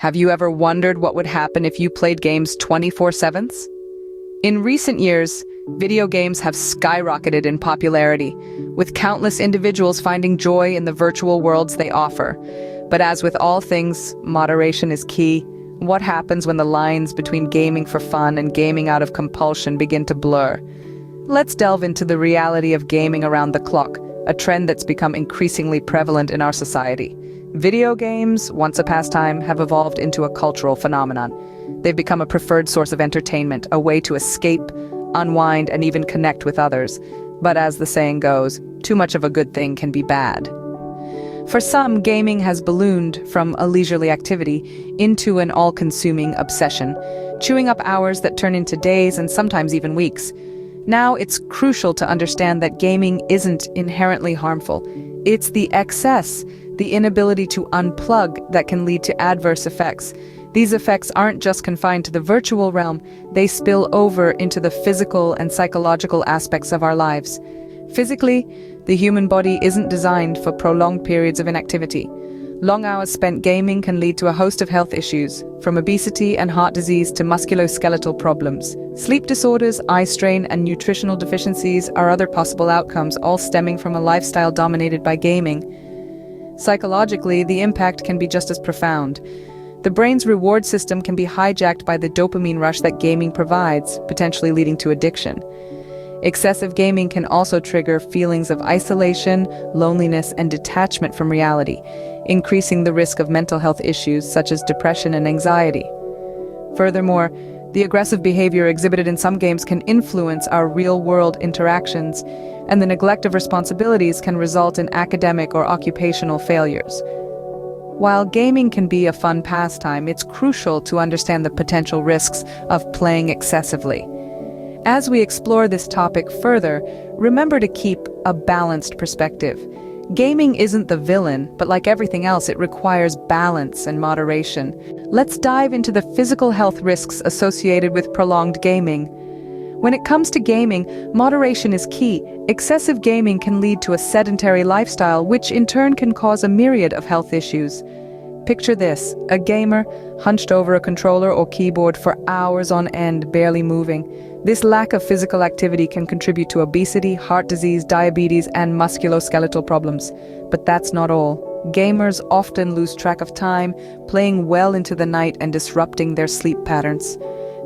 Have you ever wondered what would happen if you played games 24/7? In recent years, video games have skyrocketed in popularity, with countless individuals finding joy in the virtual worlds they offer. But as with all things, moderation is key. What happens when the lines between gaming for fun and gaming out of compulsion begin to blur? Let's delve into the reality of gaming around the clock, a trend that's become increasingly prevalent in our society. Video games, once a pastime, have evolved into a cultural phenomenon. They've become a preferred source of entertainment, a way to escape, unwind, and even connect with others. But as the saying goes, too much of a good thing can be bad. For some, gaming has ballooned from a leisurely activity into an all-consuming obsession, chewing up hours that turn into days and sometimes even weeks. Now, it's crucial to understand that gaming isn't inherently harmful. It's the excess, the inability to unplug, that can lead to adverse effects. These effects aren't just confined to the virtual realm, they spill over into the physical and psychological aspects of our lives. Physically, the human body isn't designed for prolonged periods of inactivity. Long hours spent gaming can lead to a host of health issues, from obesity and heart disease to musculoskeletal problems. Sleep disorders, eye strain, and nutritional deficiencies are other possible outcomes, all stemming from a lifestyle dominated by gaming. Psychologically, the impact can be just as profound. The brain's reward system can be hijacked by the dopamine rush that gaming provides, potentially leading to addiction. Excessive gaming can also trigger feelings of isolation, loneliness, and detachment from reality, increasing the risk of mental health issues such as depression and anxiety. Furthermore, the aggressive behavior exhibited in some games can influence our real-world interactions, and the neglect of responsibilities can result in academic or occupational failures. While gaming can be a fun pastime, it's crucial to understand the potential risks of playing excessively. As we explore this topic further, remember to keep a balanced perspective. Gaming isn't the villain, but like everything else, it requires balance and moderation. Let's dive into the physical health risks associated with prolonged gaming. When it comes to gaming, moderation is key. Excessive gaming can lead to a sedentary lifestyle, which in turn can cause a myriad of health issues. Picture this, a gamer hunched over a controller or keyboard for hours on end, barely moving. This lack of physical activity can contribute to obesity, heart disease, diabetes, and musculoskeletal problems. But that's not all. Gamers often lose track of time, playing well into the night and disrupting their sleep patterns.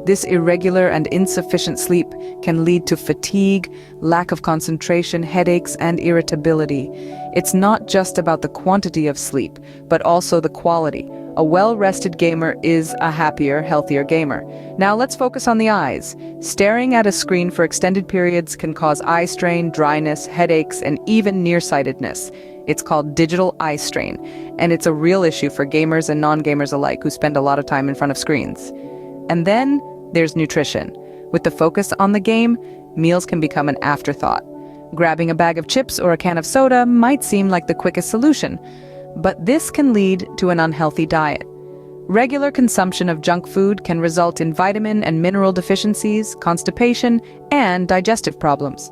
This irregular and insufficient sleep can lead to fatigue, lack of concentration, headaches, and irritability. It's not just about the quantity of sleep, but also the quality. A well-rested gamer is a happier, healthier gamer. Now let's focus on the eyes. Staring at a screen for extended periods can cause eye strain, dryness, headaches, and even nearsightedness. It's called digital eye strain, and it's a real issue for gamers and non-gamers alike who spend a lot of time in front of screens. And then there's nutrition. With the focus on the game, meals can become an afterthought. Grabbing a bag of chips or a can of soda might seem like the quickest solution, but this can lead to an unhealthy diet. Regular consumption of junk food can result in vitamin and mineral deficiencies, constipation, and digestive problems.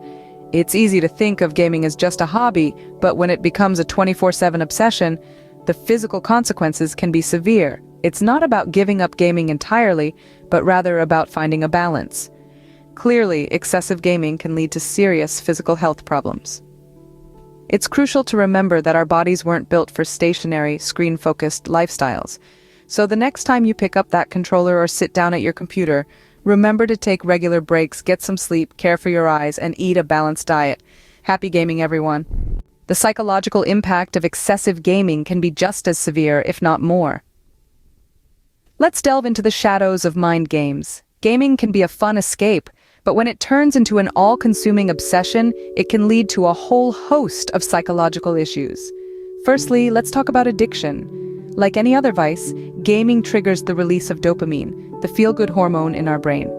It's easy to think of gaming as just a hobby, but when it becomes a 24/7 obsession, the physical consequences can be severe. It's not about giving up gaming entirely, but rather about finding a balance. Clearly, excessive gaming can lead to serious physical health problems. It's crucial to remember that our bodies weren't built for stationary, screen-focused lifestyles. So the next time you pick up that controller or sit down at your computer, remember to take regular breaks, get some sleep, care for your eyes, and eat a balanced diet. Happy gaming, everyone. The psychological impact of excessive gaming can be just as severe, if not more. Let's delve into the shadows of mind games. Gaming can be a fun escape, but when it turns into an all-consuming obsession, it can lead to a whole host of psychological issues. Firstly, let's talk about addiction. Like any other vice, gaming triggers the release of dopamine, the feel-good hormone in our brain.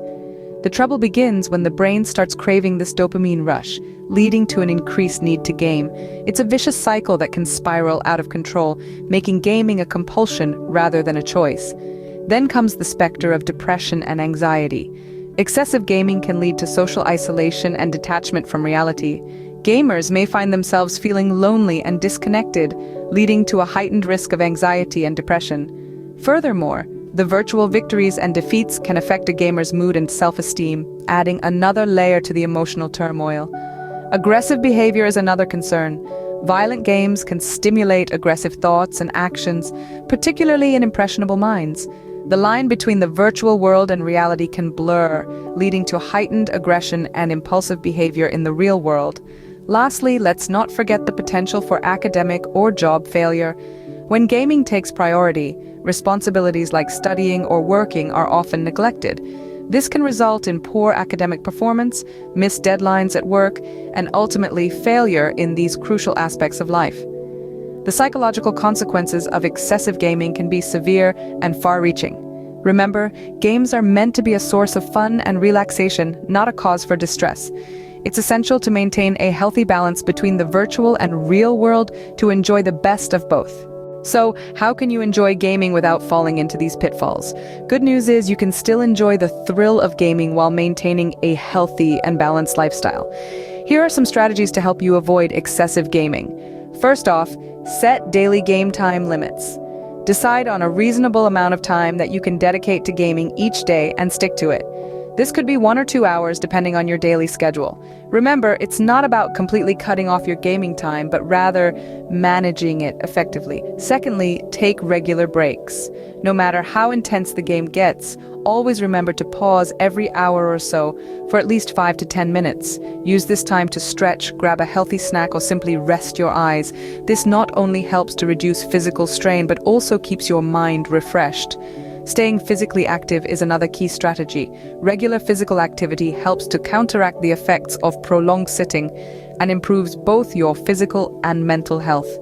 The trouble begins when the brain starts craving this dopamine rush, leading to an increased need to game. It's a vicious cycle that can spiral out of control, making gaming a compulsion rather than a choice. Then comes the specter of depression and anxiety. Excessive gaming can lead to social isolation and detachment from reality. Gamers may find themselves feeling lonely and disconnected, leading to a heightened risk of anxiety and depression. Furthermore, the virtual victories and defeats can affect a gamer's mood and self-esteem, adding another layer to the emotional turmoil. Aggressive behavior is another concern. Violent games can stimulate aggressive thoughts and actions, particularly in impressionable minds. The line between the virtual world and reality can blur, leading to heightened aggression and impulsive behavior in the real world. Lastly, let's not forget the potential for academic or job failure. When gaming takes priority, responsibilities like studying or working are often neglected. This can result in poor academic performance, missed deadlines at work, and ultimately failure in these crucial aspects of life. The psychological consequences of excessive gaming can be severe and far-reaching. Remember, games are meant to be a source of fun and relaxation, not a cause for distress. It's essential to maintain a healthy balance between the virtual and real world to enjoy the best of both. So, how can you enjoy gaming without falling into these pitfalls? Good news is you can still enjoy the thrill of gaming while maintaining a healthy and balanced lifestyle. Here are some strategies to help you avoid excessive gaming. First off, set daily game time limits. Decide on a reasonable amount of time that you can dedicate to gaming each day and stick to it. This could be 1 or 2 hours depending on your daily schedule. Remember, it's not about completely cutting off your gaming time, but rather managing it effectively. Secondly, take regular breaks. No matter how intense the game gets, always remember to pause every hour or so for at least 5 to 10 minutes. Use this time to stretch, grab a healthy snack, or simply rest your eyes. This not only helps to reduce physical strain, but also keeps your mind refreshed. Staying physically active is another key strategy. Regular physical activity helps to counteract the effects of prolonged sitting and improves both your physical and mental health.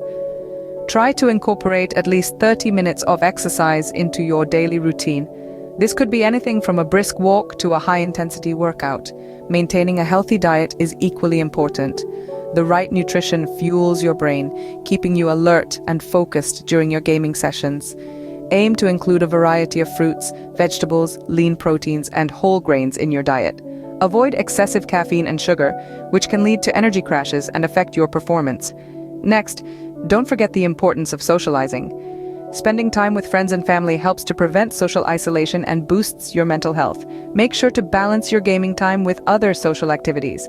Try to incorporate at least 30 minutes of exercise into your daily routine. This could be anything from a brisk walk to a high-intensity workout. Maintaining a healthy diet is equally important. The right nutrition fuels your brain, keeping you alert and focused during your gaming sessions. Aim to include a variety of fruits, vegetables, lean proteins, and whole grains in your diet. Avoid excessive caffeine and sugar, which can lead to energy crashes and affect your performance. Next, don't forget the importance of socializing. Spending time with friends and family helps to prevent social isolation and boosts your mental health. Make sure to balance your gaming time with other social activities.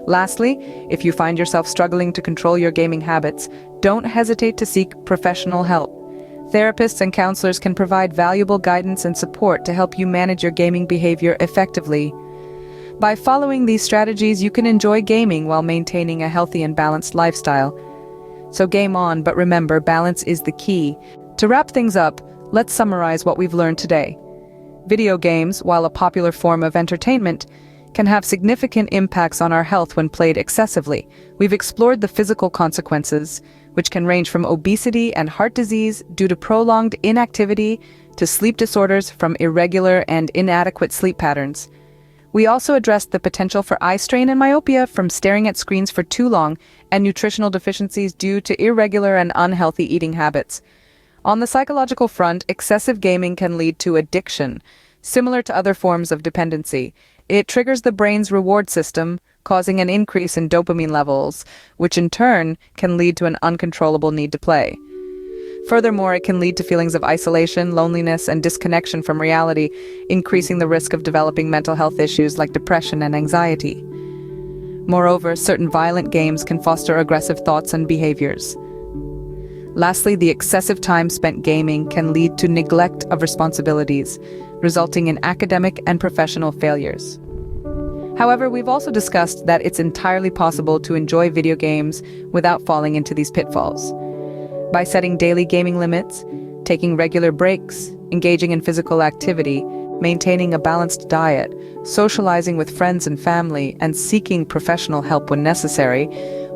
Lastly, if you find yourself struggling to control your gaming habits, don't hesitate to seek professional help. Therapists and counselors can provide valuable guidance and support to help you manage your gaming behavior effectively. By following these strategies, you can enjoy gaming while maintaining a healthy and balanced lifestyle. So game on, but remember, balance is the key. To wrap things up, let's summarize what we've learned today. Video games, while a popular form of entertainment, can have significant impacts on our health when played excessively. We've explored the physical consequences, which can range from obesity and heart disease due to prolonged inactivity to sleep disorders from irregular and inadequate sleep patterns. We also addressed the potential for eye strain and myopia from staring at screens for too long and nutritional deficiencies due to irregular and unhealthy eating habits. On the psychological front, excessive gaming can lead to addiction. Similar to other forms of dependency, it triggers the brain's reward system, causing an increase in dopamine levels, which in turn can lead to an uncontrollable need to play. Furthermore, it can lead to feelings of isolation, loneliness, and disconnection from reality, increasing the risk of developing mental health issues like depression and anxiety. Moreover, certain violent games can foster aggressive thoughts and behaviors. Lastly, the excessive time spent gaming can lead to neglect of responsibilities, resulting in academic and professional failures. However, we've also discussed that it's entirely possible to enjoy video games without falling into these pitfalls. By setting daily gaming limits, taking regular breaks, engaging in physical activity, maintaining a balanced diet, socializing with friends and family, and seeking professional help when necessary,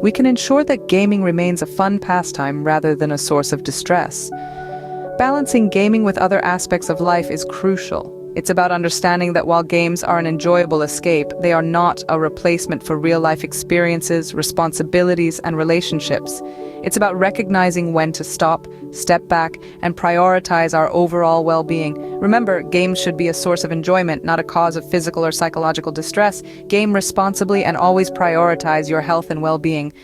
we can ensure that gaming remains a fun pastime rather than a source of distress. Balancing gaming with other aspects of life is crucial. It's about understanding that while games are an enjoyable escape, they are not a replacement for real-life experiences, responsibilities, and relationships. It's about recognizing when to stop, step back, and prioritize our overall well-being. Remember, games should be a source of enjoyment, not a cause of physical or psychological distress. Game responsibly and always prioritize your health and well-being.